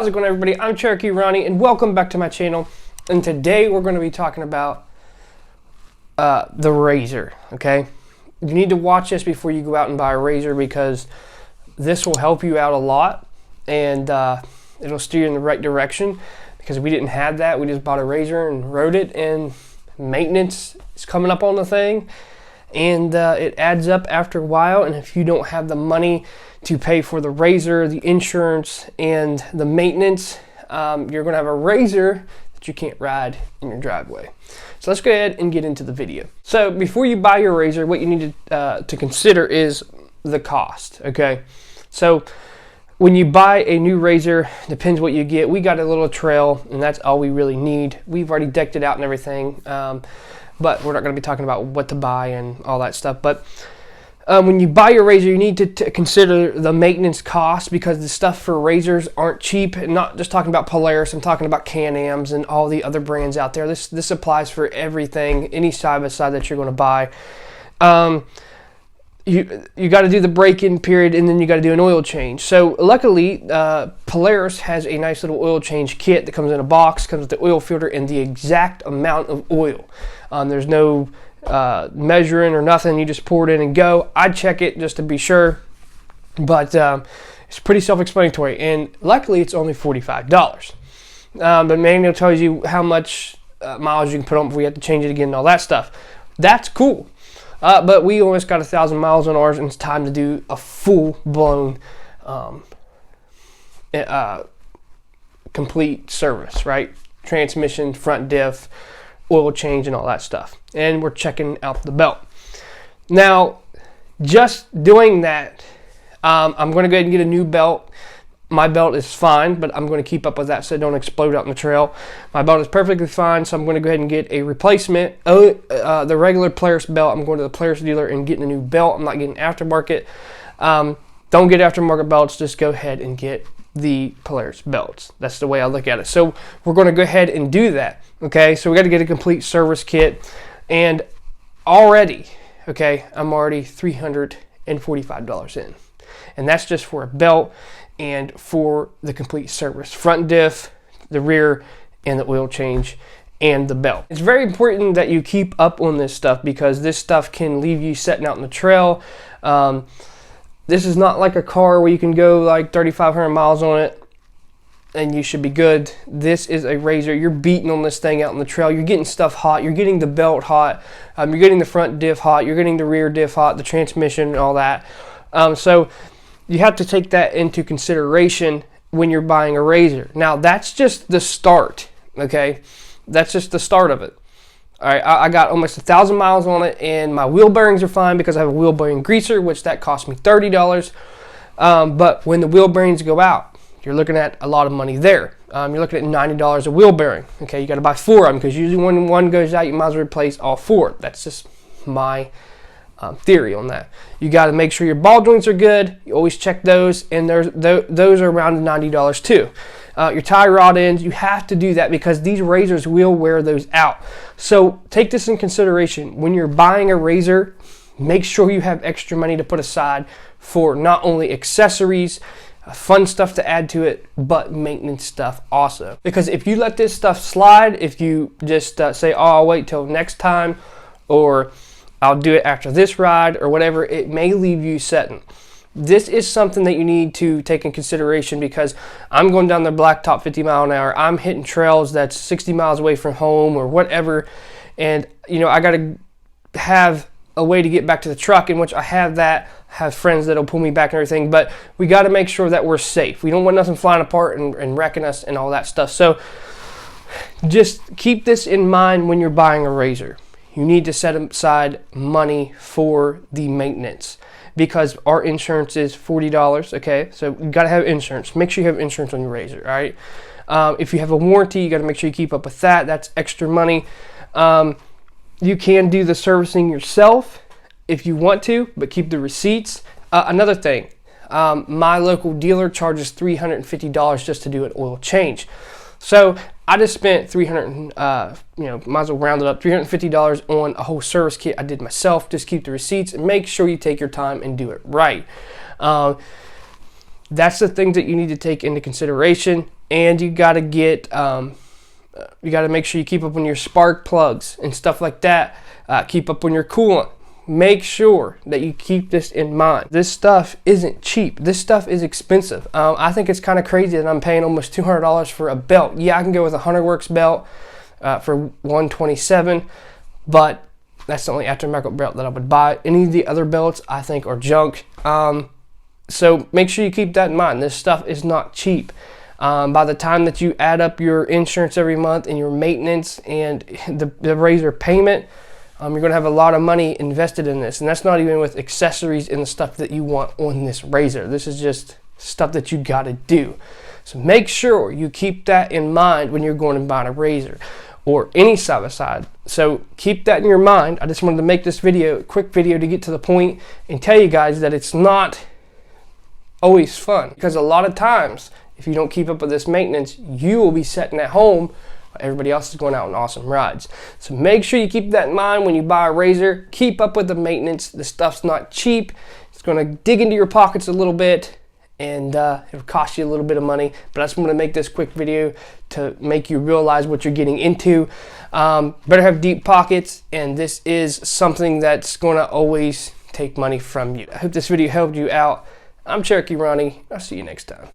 How's it going, everybody? I'm Cherokee Ronnie and welcome back to my channel. And today we're going to be talking about the RZR, okay? You need to watch this before you go out and buy a RZR because this will help you out a lot and it'll steer you in the right direction, because we didn't have that. We just bought a RZR and rode it, and maintenance is coming up on the thing, and it adds up after a while. And if you don't have the money to pay for the RZR, the insurance, and the maintenance, you're going to have a RZR that you can't ride in your driveway. So let's go ahead and get into the video. So before you buy your RZR, what you need to consider is the cost, okay? So when you buy a new RZR, depends what you get. We got a little trail, and that's all we really need. We've already decked it out and everything, but we're not going to be talking about what to buy and all that stuff. But when you buy your RZR, you need to consider the maintenance cost, because the stuff for RZRs aren't cheap. And not just talking about Polaris, I'm talking about Can-Ams and all the other brands out there. This applies for everything, any side-by-side that you're going to buy. You got to do the break-in period, and then you got to do an oil change. So luckily, Polaris has a nice little oil change kit that comes in a box, comes with the oil filter and the exact amount of oil. There's no measuring or nothing. You just pour it in and go. I'd check it just to be sure, but it's pretty self-explanatory, and luckily it's only $45. But manual tells you how much miles you can put on if we have to change it again and all that stuff. That's cool. But we almost got 1,000 miles on ours, and it's time to do a full-blown complete service, right? Transmission, front diff, oil change, and all that stuff. And we're checking out the belt. Now, just doing that, I'm going to go ahead and get a new belt. My belt is fine, but I'm going to keep up with that so it don't explode out in the trail. My belt is perfectly fine, so I'm going to go ahead and get a replacement. The regular Polaris belt, I'm going to the Polaris dealer and getting a new belt. I'm not getting aftermarket. Don't get aftermarket belts. Just go ahead and get the Polaris belts. That's the way I look at it. So we're going to go ahead and do that. Okay, so we got to get a complete service kit, and already, okay, I'm already $345 in, and that's just for a belt and for the complete service, front diff, the rear, and the oil change, and the belt. It's very important that you keep up on this stuff, because this stuff can leave you setting out in the trail. This is not like a car where you can go like 3,500 miles on it and you should be good. This is a RZR. You're beating on this thing out in the trail. You're getting stuff hot. You're getting the belt hot. You're getting the front diff hot. You're getting the rear diff hot, the transmission, and all that. So you have to take that into consideration when you're buying a RZR. Now, that's just the start, okay? That's just the start of it. All right, I got almost 1,000 miles on it, and my wheel bearings are fine because I have a wheel bearing greaser, which that cost me $30. But when the wheel bearings go out, you're looking at a lot of money there. You're looking at $90 a wheel bearing. Okay, you got to buy 4 of them, because usually when one goes out, you might as well replace all 4. That's just my theory on that. You got to make sure your ball joints are good. You always check those, and those are around $90 too. Your tie rod ends, you have to do that, because these RZRs will wear those out. So take this in consideration when you're buying a RZR. Make sure you have extra money to put aside for not only accessories, fun stuff to add to it, but maintenance stuff also. Because if you let this stuff slide, if you just say, oh, I'll wait till next time, or I'll do it after this ride, or whatever, it may leave you setting. This is something that you need to take in consideration, because I'm going down the blacktop 50 mile an hour. I'm hitting trails that's 60 miles away from home or whatever. And, you know, I got to have a way to get back to the truck, in which I have that, have friends that'll pull me back and everything. But we got to make sure that we're safe. We don't want nothing flying apart and wrecking us and all that stuff. So just keep this in mind when you're buying a RZR. You need to set aside money for the maintenance, because our insurance is $40, okay? So you gotta have insurance. Make sure you have insurance on your RZR, all right? If you have a warranty, you gotta make sure you keep up with that. That's extra money. You can do the servicing yourself if you want to, but keep the receipts. Another thing, my local dealer charges $350 just to do an oil change. So I just spent might as well round it up, $350 on a whole service kit I did myself. Just keep the receipts and make sure you take your time and do it right. That's the things that you need to take into consideration. and you got to get you got to make sure you keep up on your spark plugs and stuff like that. Keep up on your coolant. Make sure that you keep this in mind. This stuff isn't cheap. This stuff is expensive. I think it's kind of crazy that I'm paying almost $200 for a belt. Yeah, I can go with a HunterWorks belt for $127, but that's the only aftermarket belt that I would buy. Any of the other belts I think are junk. So make sure you keep that in mind. This stuff is not cheap. By the time that you add up your insurance every month and your maintenance and the RZR payment, you're going to have a lot of money invested in this. And that's not even with accessories and the stuff that you want on this RZR. This is just stuff that you got to do. So make sure you keep that in mind when you're going and buying a RZR or any side-by-side. So keep that in your mind. I just wanted to make this video, a quick video, to get to the point and tell you guys that it's not always fun. Because a lot of times, if you don't keep up with this maintenance, you will be sitting at home while everybody else is going out on awesome rides. So make sure you keep that in mind when you buy a RZR. Keep up with the maintenance. The stuff's not cheap. It's going to dig into your pockets a little bit, and it'll cost you a little bit of money. But I just want to make this quick video to make you realize what you're getting into. Better have deep pockets, and this is something that's going to always take money from you. I hope this video helped you out. I'm Cherokee Ronnie. I'll see you next time.